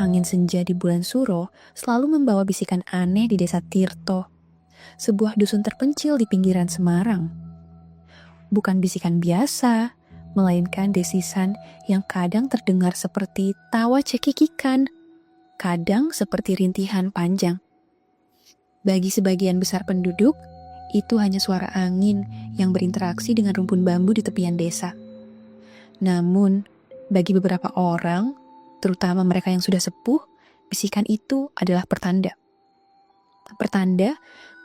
angin senja di bulan Suro selalu membawa bisikan aneh di desa Tirto, sebuah dusun terpencil di pinggiran Semarang. Bukan bisikan biasa, melainkan desisan yang kadang terdengar seperti tawa cekikikan, kadang seperti rintihan panjang. Bagi sebagian besar penduduk, itu hanya suara angin yang berinteraksi dengan rumpun bambu di tepian desa. Namun, bagi beberapa orang, terutama mereka yang sudah sepuh, bisikan itu adalah pertanda. Pertanda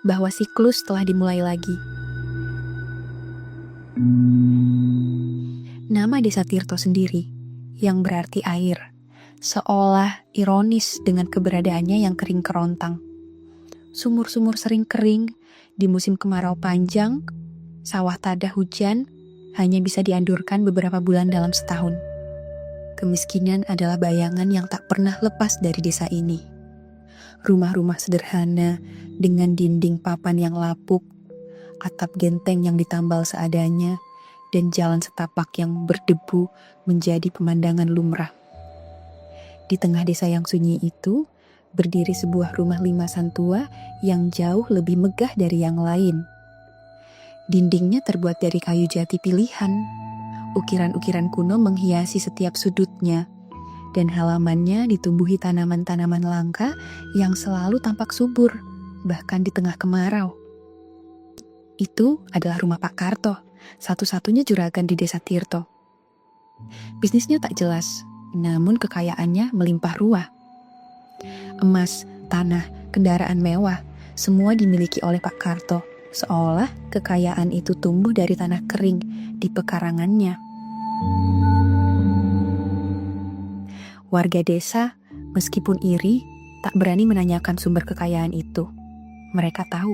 bahwa siklus telah dimulai lagi. Nama desa Tirto sendiri, yang berarti air, seolah ironis dengan keberadaannya yang kering kerontang. Sumur-sumur sering kering, di musim kemarau panjang, sawah tada hujan, hanya bisa diandurkan beberapa bulan dalam setahun. Kemiskinan adalah bayangan yang tak pernah lepas dari desa ini. Rumah-rumah sederhana dengan dinding papan yang lapuk, atap genteng yang ditambal seadanya, dan jalan setapak yang berdebu menjadi pemandangan lumrah. Di tengah desa yang sunyi itu, berdiri sebuah rumah limasan tua yang jauh lebih megah dari yang lain. Dindingnya terbuat dari kayu jati pilihan. Ukiran-ukiran kuno menghiasi setiap sudutnya, dan halamannya ditumbuhi tanaman-tanaman langka yang selalu tampak subur, bahkan di tengah kemarau. Itu adalah rumah Pak Karto, satu-satunya juragan di desa Tirto. Bisnisnya tak jelas, namun kekayaannya melimpah ruah. Emas, tanah, kendaraan mewah, semua dimiliki oleh Pak Karto, seolah kekayaan itu tumbuh dari tanah kering di pekarangannya. Warga desa, meskipun iri, tak berani menanyakan sumber kekayaan itu. Mereka tahu.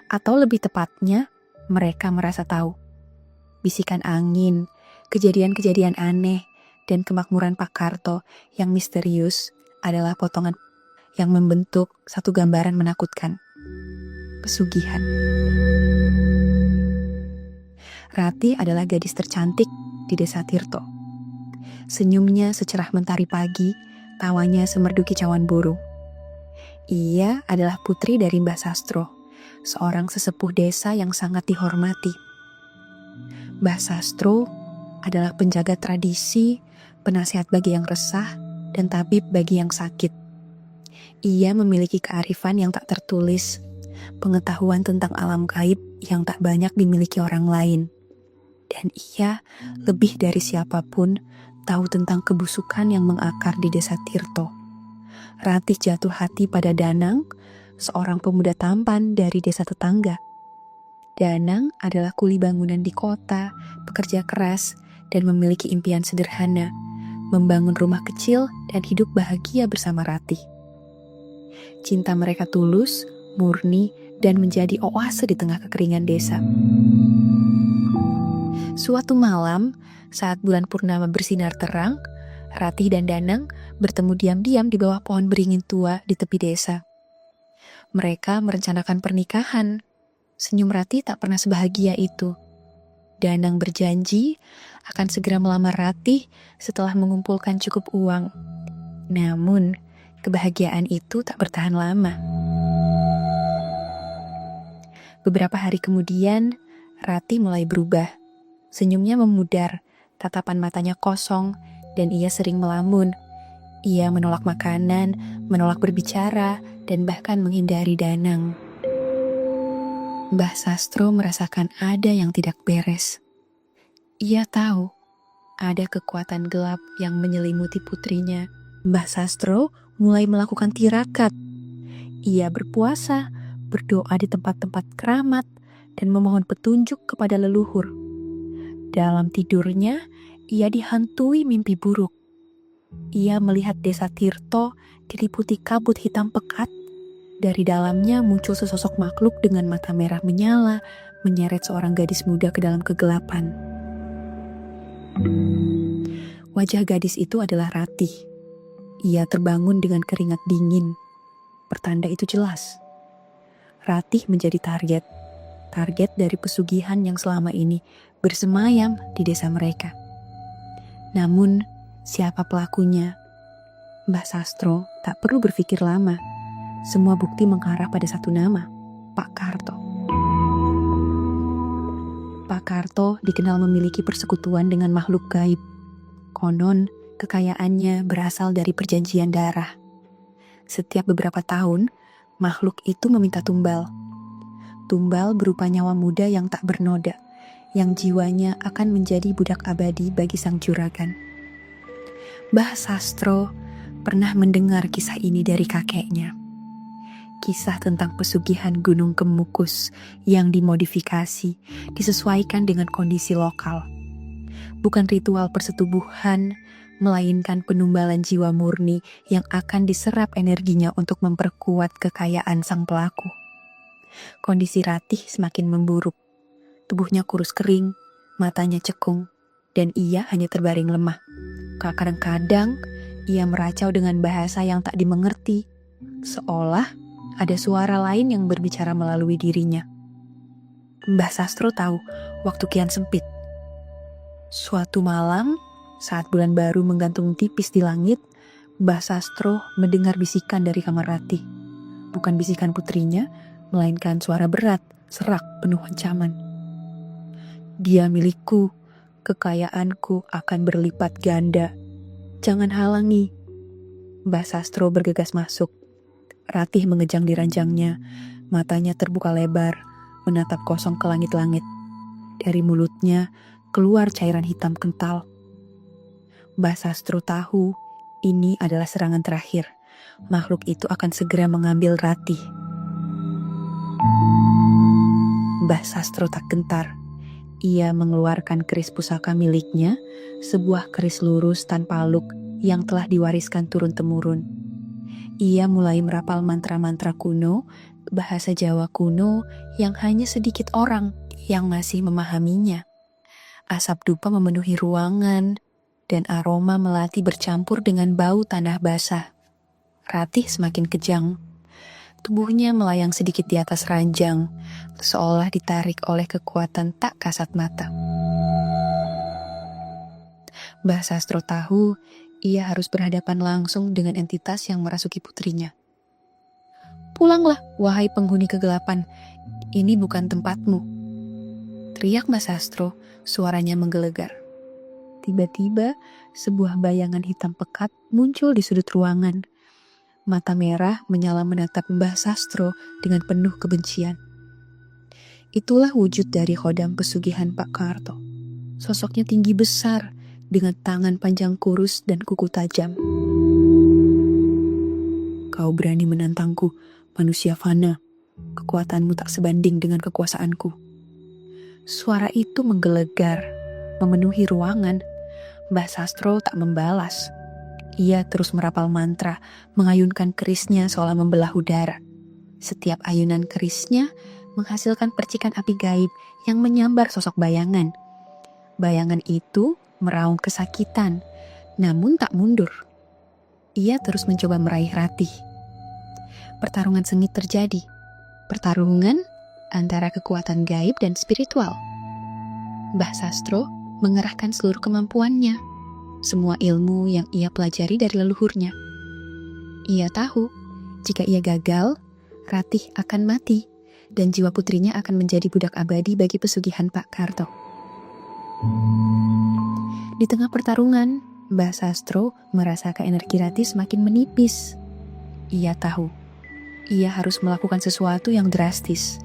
Atau lebih tepatnya, mereka merasa tahu. Bisikan angin, kejadian-kejadian aneh, dan kemakmuran Pak Karto yang misterius adalah potongan yang membentuk satu gambaran menakutkan. Pesugihan. Rati adalah gadis tercantik di desa Tirto. Senyumnya secerah mentari pagi, tawanya semerdu kicauan burung. Ia adalah putri dari Mbah Sastro, seorang sesepuh desa yang sangat dihormati. Mbah Sastro adalah penjaga tradisi, penasihat bagi yang resah, dan tabib bagi yang sakit. Ia memiliki kearifan yang tak tertulis, pengetahuan tentang alam gaib yang tak banyak dimiliki orang lain. Dan ia lebih dari siapapun tahu tentang kebusukan yang mengakar di desa Tirto. Ratih jatuh hati pada Danang, seorang pemuda tampan dari desa tetangga. Danang adalah kuli bangunan di kota, pekerja keras, dan memiliki impian sederhana, membangun rumah kecil dan hidup bahagia bersama Ratih. Cinta mereka tulus, murni, dan menjadi oase di tengah kekeringan desa. Suatu malam, saat bulan purnama bersinar terang, Ratih dan Danang bertemu diam-diam di bawah pohon beringin tua di tepi desa. Mereka merencanakan pernikahan. Senyum Ratih tak pernah sebahagia itu. Danang berjanji akan segera melamar Ratih setelah mengumpulkan cukup uang. Namun, kebahagiaan itu tak bertahan lama. Beberapa hari kemudian, Ratih mulai berubah. Senyumnya memudar, tatapan matanya kosong, dan ia sering melamun. Ia menolak makanan, menolak berbicara, dan bahkan menghindari Danang. Mbah Sastro merasakan ada yang tidak beres. Ia tahu ada kekuatan gelap yang menyelimuti putrinya. Mbah Sastro mulai melakukan tirakat. Ia berpuasa, berdoa di tempat-tempat keramat, dan memohon petunjuk kepada leluhur. Dalam tidurnya, ia dihantui mimpi buruk. Ia melihat desa Tirto diliputi kabut hitam pekat. Dari dalamnya muncul sesosok makhluk dengan mata merah menyala, menyeret seorang gadis muda ke dalam kegelapan. Wajah gadis itu adalah Ratih. Ia terbangun dengan keringat dingin. Pertanda itu jelas. Ratih menjadi target dari pesugihan yang selama ini bersemayam di desa mereka. Namun, siapa pelakunya? Mbah Sastro tak perlu berpikir lama. Semua bukti mengarah pada satu nama, Pak Karto. Pak Karto dikenal memiliki persekutuan dengan makhluk gaib. Konon, kekayaannya berasal dari perjanjian darah. Setiap beberapa tahun, makhluk itu meminta tumbal. Tumbal berupa nyawa muda yang tak bernoda, yang jiwanya akan menjadi budak abadi bagi sang juragan. Mbah Sastro pernah mendengar kisah ini dari kakeknya. Kisah tentang pesugihan Gunung Kemukus yang dimodifikasi, disesuaikan dengan kondisi lokal. Bukan ritual persetubuhan, melainkan penumbalan jiwa murni yang akan diserap energinya untuk memperkuat kekayaan sang pelaku. Kondisi Ratih semakin memburuk. Tubuhnya kurus kering, matanya cekung, dan ia hanya terbaring lemah. Kadang-kadang ia meracau dengan bahasa yang tak dimengerti, seolah ada suara lain yang berbicara melalui dirinya. Mbah Sastro tahu waktu kian sempit. Suatu malam, saat bulan baru menggantung tipis di langit, Mbah Sastro mendengar bisikan dari kamar Ratih. Bukan bisikan putrinya, melainkan suara berat, serak, penuh ancaman. Dia milikku, kekayaanku akan berlipat ganda. Jangan halangi. Mbah Sastro bergegas masuk. Ratih mengejang di ranjangnya, matanya terbuka lebar, menatap kosong ke langit-langit. Dari mulutnya keluar cairan hitam kental. Mbah Sastro tahu ini adalah serangan terakhir. Makhluk itu akan segera mengambil Ratih. Mbah Sastro tak gentar. Ia mengeluarkan keris pusaka miliknya, sebuah keris lurus tanpa luk yang telah diwariskan turun-temurun. Ia mulai merapal mantra-mantra kuno, bahasa Jawa kuno yang hanya sedikit orang yang masih memahaminya. Asap dupa memenuhi ruangan, dan aroma melati bercampur dengan bau tanah basah. Ratih semakin kejang. Tubuhnya melayang sedikit di atas ranjang, seolah ditarik oleh kekuatan tak kasat mata. Mbah Sastro tahu ia harus berhadapan langsung dengan entitas yang merasuki putrinya. Pulanglah, wahai penghuni kegelapan. Ini bukan tempatmu. Teriak Mbah Sastro, suaranya menggelegar. Tiba-tiba, sebuah bayangan hitam pekat muncul di sudut ruangan. Mata merah menyala menatap Mbah Sastro dengan penuh kebencian. Itulah wujud dari khodam pesugihan Pak Karto. Sosoknya tinggi besar, dengan tangan panjang kurus dan kuku tajam. Kau berani menantangku, manusia fana. Kekuatanmu tak sebanding dengan kekuasaanku. Suara itu menggelegar, memenuhi ruangan. Mbah Sastro tak membalas. Ia terus merapal mantra, mengayunkan kerisnya seolah membelah udara. Setiap ayunan kerisnya menghasilkan percikan api gaib yang menyambar sosok bayangan. Bayangan itu meraung kesakitan, namun tak mundur. Ia terus mencoba meraih Ratih. Pertarungan sengit terjadi. Pertarungan antara kekuatan gaib dan spiritual. Mbah Sastro mengerahkan seluruh kemampuannya, semua ilmu yang ia pelajari dari leluhurnya. Ia tahu, jika ia gagal, Ratih akan mati, dan jiwa putrinya akan menjadi budak abadi bagi pesugihan Pak Karto. Di tengah pertarungan, Mbah Sastro merasakan energi Ratih semakin menipis. Ia tahu, ia harus melakukan sesuatu yang drastis.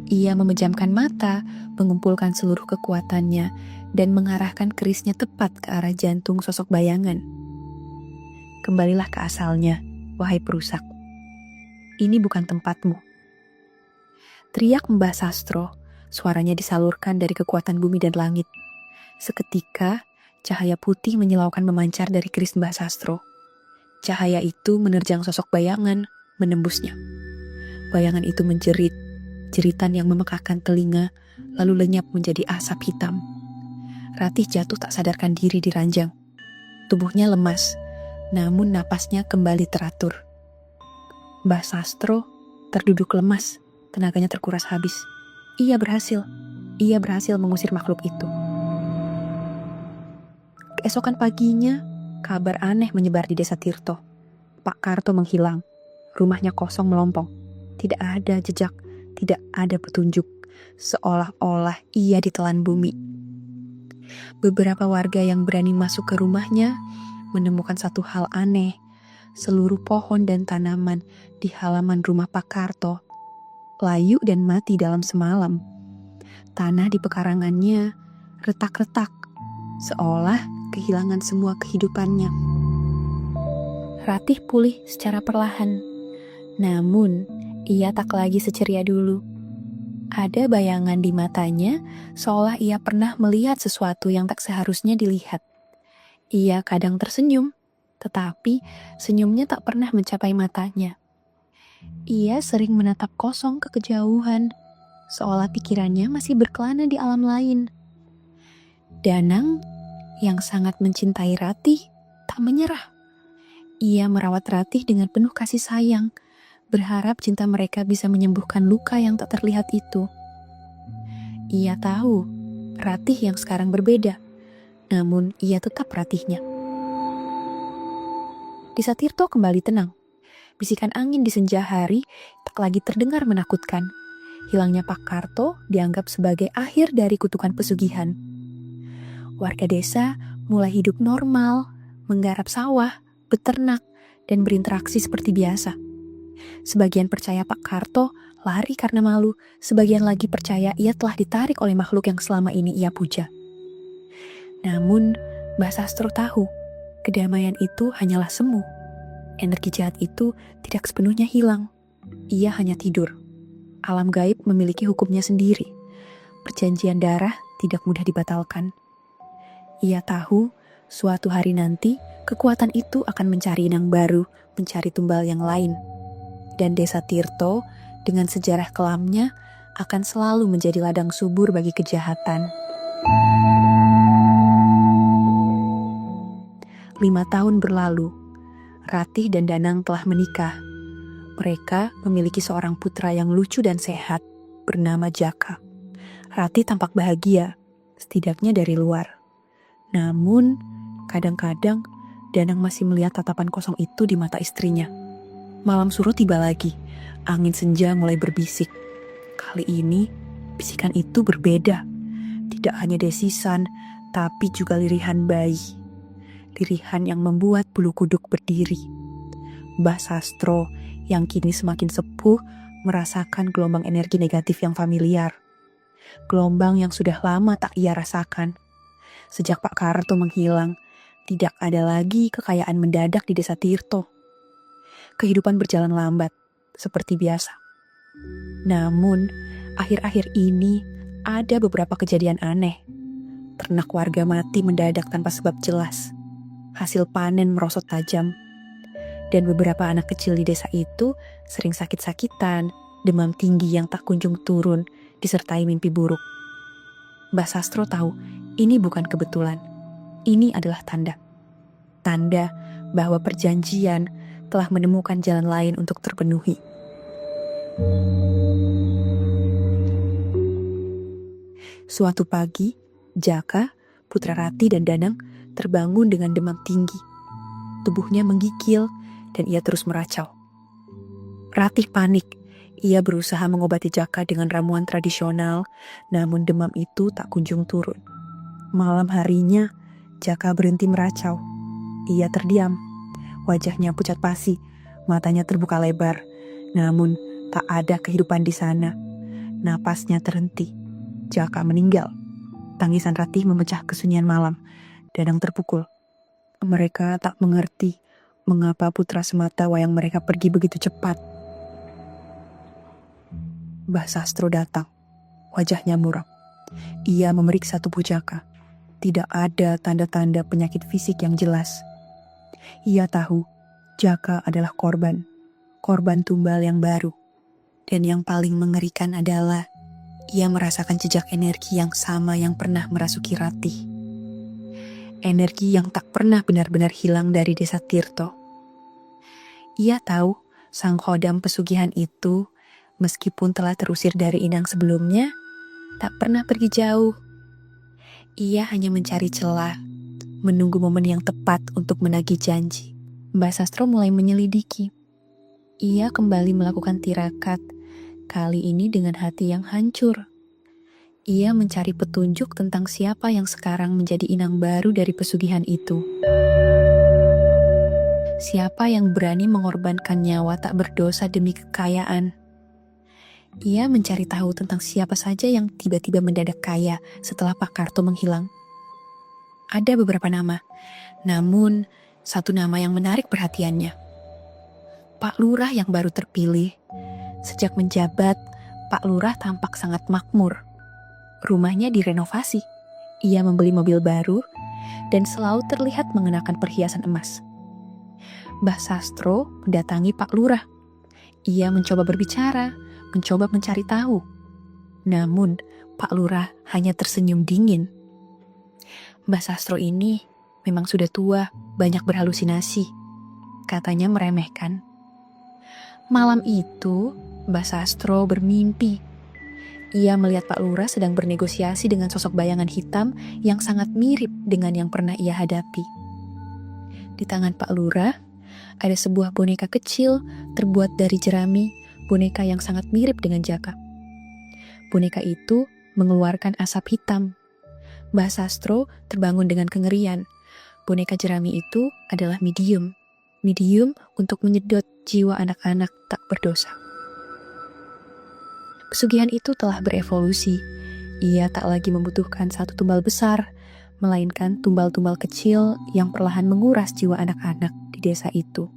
Ia memejamkan mata, mengumpulkan seluruh kekuatannya, dan mengarahkan kerisnya tepat ke arah jantung sosok bayangan. Kembalilah ke asalnya, wahai perusak. Ini bukan tempatmu. Teriak Mbah Sastro, suaranya disalurkan dari kekuatan bumi dan langit. Seketika, cahaya putih menyilaukan memancar dari keris Mbah Sastro. Cahaya itu menerjang sosok bayangan, menembusnya. Bayangan itu menjerit, jeritan yang memekakkan telinga, lalu lenyap menjadi asap hitam. Ratih jatuh tak sadarkan diri di ranjang. Tubuhnya lemas, namun napasnya kembali teratur. Mbah Sastro terduduk lemas, tenaganya terkuras habis. Ia berhasil mengusir makhluk itu. Keesokan paginya, Kabar aneh menyebar di desa Tirto. Pak Karto menghilang. Rumahnya kosong melompong. Tidak ada jejak, tidak ada petunjuk. Seolah-olah ia ditelan bumi. Beberapa warga yang berani masuk ke rumahnya menemukan satu hal aneh. Seluruh pohon dan tanaman di halaman rumah Pak Karto layu dan mati dalam semalam. Tanah di pekarangannya retak-retak, seolah kehilangan semua kehidupannya. Ratih pulih secara perlahan, namun ia tak lagi seceria dulu. Ada bayangan di matanya, seolah ia pernah melihat sesuatu yang tak seharusnya dilihat. Ia kadang tersenyum, tetapi senyumnya tak pernah mencapai matanya. Ia sering menatap kosong ke kejauhan, seolah pikirannya masih berkelana di alam lain. Danang yang sangat mencintai Ratih tak menyerah. Ia merawat Ratih dengan penuh kasih sayang, berharap cinta mereka bisa menyembuhkan luka yang tak terlihat itu. Ia tahu Ratih yang sekarang berbeda, namun ia tetap Ratihnya. Desa Tirto kembali tenang. Bisikan angin di senja hari tak lagi terdengar menakutkan. Hilangnya Pak Karto dianggap sebagai akhir dari kutukan pesugihan. Warga desa mulai hidup normal, menggarap sawah, beternak, dan berinteraksi seperti biasa. Sebagian percaya Pak Karto lari karena malu, sebagian lagi percaya ia telah ditarik oleh makhluk yang selama ini ia puja. Namun, Mbah Sastro tahu, kedamaian itu hanyalah semu. Energi jahat itu tidak sepenuhnya hilang. Ia hanya tidur. Alam gaib memiliki hukumnya sendiri. Perjanjian darah tidak mudah dibatalkan. Ia tahu, suatu hari nanti, kekuatan itu akan mencari inang baru, mencari tumbal yang lain. Dan desa Tirto, dengan sejarah kelamnya, akan selalu menjadi ladang subur bagi kejahatan. 5 tahun berlalu. Ratih dan Danang telah menikah. Mereka memiliki seorang putra yang lucu dan sehat, bernama Jaka. Ratih tampak bahagia, setidaknya dari luar. Namun, kadang-kadang Danang masih melihat tatapan kosong itu di mata istrinya. Malam surut tiba lagi, angin senja mulai berbisik. Kali ini, bisikan itu berbeda. Tidak hanya desisan, tapi juga lirihan bayi. Lirihan yang membuat bulu kuduk berdiri. Mbah Sastro yang kini semakin sepuh merasakan gelombang energi negatif yang familiar. Gelombang yang sudah lama tak ia rasakan. Sejak Pak Karto menghilang, tidak ada lagi kekayaan mendadak di desa Tirto. Kehidupan berjalan lambat, seperti biasa. Namun, akhir-akhir ini ada beberapa kejadian aneh. Ternak warga mati mendadak tanpa sebab jelas. Hasil panen merosot tajam. Dan beberapa anak kecil di desa itu sering sakit-sakitan, demam tinggi yang tak kunjung turun, disertai mimpi buruk. Mbah Sastro tahu, ini bukan kebetulan. Ini adalah tanda. Tanda bahwa perjanjian telah menemukan jalan lain untuk terpenuhi. Suatu pagi, Jaka, putra Ratih dan Danang terbangun dengan demam tinggi. Tubuhnya menggigil dan ia terus meracau. Ratih panik. Ia berusaha mengobati Jaka dengan ramuan tradisional, namun demam itu tak kunjung turun. Malam harinya, Jaka berhenti meracau. Ia terdiam. Wajahnya pucat pasi, matanya terbuka lebar. Namun, tak ada kehidupan di sana. Napasnya terhenti. Jaka meninggal. Tangisan Ratih memecah kesunyian malam. Danang terpukul. Mereka tak mengerti mengapa putra semata wayang mereka pergi begitu cepat. Mbah Sastro datang. Wajahnya muram. Ia memeriksa tubuh Jaka. Tidak ada tanda-tanda penyakit fisik yang jelas. Ia tahu Jaka adalah korban tumbal yang baru. Dan yang paling mengerikan adalah ia merasakan jejak energi yang sama yang pernah merasuki Ratih. Energi yang tak pernah benar-benar hilang dari desa Tirto. Ia tahu sang khodam pesugihan itu, meskipun telah terusir dari inang sebelumnya, tak pernah pergi jauh. Ia hanya mencari celah menunggu momen yang tepat untuk menagih janji. Mbak Sastro mulai menyelidiki. Ia kembali melakukan tirakat, kali ini dengan hati yang hancur. Ia mencari petunjuk tentang siapa yang sekarang menjadi inang baru dari pesugihan itu. Siapa yang berani mengorbankan nyawa tak berdosa demi kekayaan. Ia mencari tahu tentang siapa saja yang tiba-tiba mendadak kaya setelah Pak Karto menghilang. Ada beberapa nama, namun satu nama yang menarik perhatiannya. Pak Lurah yang baru terpilih. Sejak menjabat, Pak Lurah tampak sangat makmur. Rumahnya direnovasi. Ia membeli mobil baru dan selalu terlihat mengenakan perhiasan emas. Mbah Sastro mendatangi Pak Lurah. Ia mencoba berbicara, mencoba mencari tahu. Namun, Pak Lurah hanya tersenyum dingin. Mbah Sastro ini memang sudah tua, banyak berhalusinasi. Katanya meremehkan. Malam itu, Mbah Sastro bermimpi. Ia melihat Pak Lurah sedang bernegosiasi dengan sosok bayangan hitam yang sangat mirip dengan yang pernah ia hadapi. Di tangan Pak Lurah, ada sebuah boneka kecil terbuat dari jerami, boneka yang sangat mirip dengan Jaka. Boneka itu mengeluarkan asap hitam. Mbah Sastro terbangun dengan kengerian. Boneka jerami itu adalah medium untuk menyedot jiwa anak-anak tak berdosa. Pesugihan itu telah berevolusi. Ia tak lagi membutuhkan satu tumbal besar, melainkan tumbal-tumbal kecil yang perlahan menguras jiwa anak-anak di desa itu.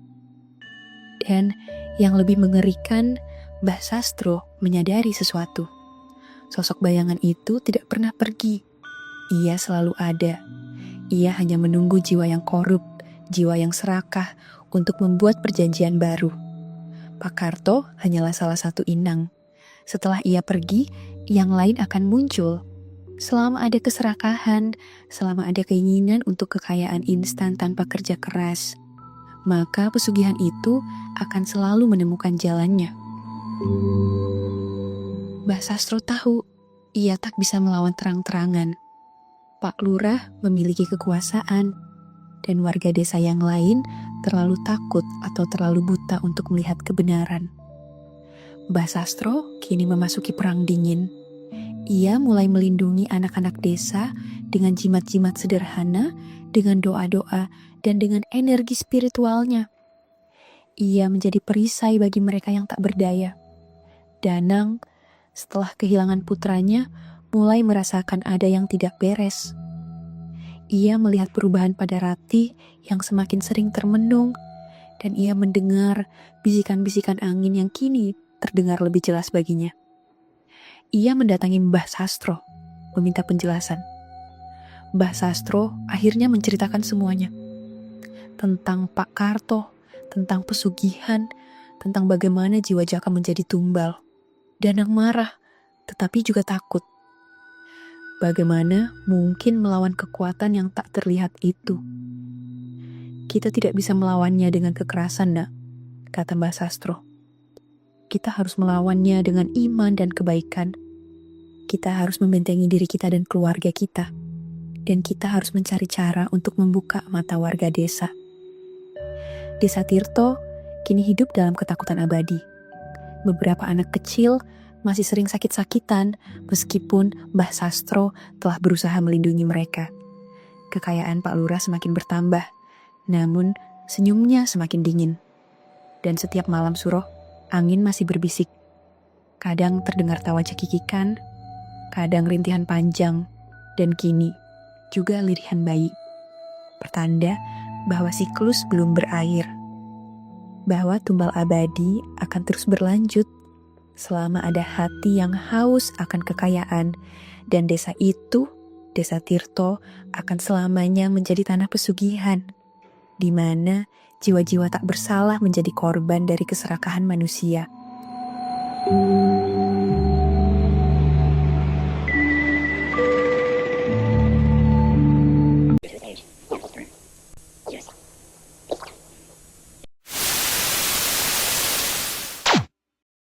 Dan yang lebih mengerikan, Mbah Sastro menyadari sesuatu. Sosok bayangan itu tidak pernah pergi. Ia selalu ada. Ia hanya menunggu jiwa yang korup, jiwa yang serakah untuk membuat perjanjian baru. Pak Karto hanyalah salah satu inang. Setelah ia pergi, yang lain akan muncul. Selama ada keserakahan, selama ada keinginan untuk kekayaan instan tanpa kerja keras, maka pesugihan itu akan selalu menemukan jalannya. Mbah Sastro tahu, ia tak bisa melawan terang-terangan. Pak Lurah memiliki kekuasaan, dan warga desa yang lain terlalu takut atau terlalu buta untuk melihat kebenaran. Mbah Sastro kini memasuki perang dingin. Ia mulai melindungi anak-anak desa dengan jimat-jimat sederhana, dengan doa-doa, dan dengan energi spiritualnya. Ia menjadi perisai bagi mereka yang tak berdaya. Danang, setelah kehilangan putranya, mulai merasakan ada yang tidak beres. Ia melihat perubahan pada Rati yang semakin sering termenung, dan ia mendengar bisikan-bisikan angin yang kini terdengar lebih jelas baginya. Ia mendatangi Mbah Sastro, meminta penjelasan. Mbah Sastro akhirnya menceritakan semuanya. Tentang Pak Karto, tentang pesugihan, tentang bagaimana jiwa Jaka menjadi tumbal. Danang marah, tetapi juga takut. Bagaimana mungkin melawan kekuatan yang tak terlihat itu? Kita tidak bisa melawannya dengan kekerasan, nak, kata Mbah Sastro. Kita harus melawannya dengan iman dan kebaikan. Kita harus membentengi diri kita dan keluarga kita. Dan kita harus mencari cara untuk membuka mata warga desa. Desa Tirto kini hidup dalam ketakutan abadi. Beberapa anak kecil masih sering sakit-sakitan meskipun Mbah Sastro telah berusaha melindungi mereka. Kekayaan Pak Lurah semakin bertambah, namun senyumnya semakin dingin. Dan setiap malam suruh, angin masih berbisik. Kadang terdengar tawa cekikikan, kadang rintihan panjang, dan kini juga lirihan bayi. Pertanda bahwa siklus belum berakhir. Bahwa tumbal abadi akan terus berlanjut selama ada hati yang haus akan kekayaan, dan desa itu, desa Tirto, akan selamanya menjadi tanah pesugihan, di mana jiwa-jiwa tak bersalah menjadi korban dari keserakahan manusia.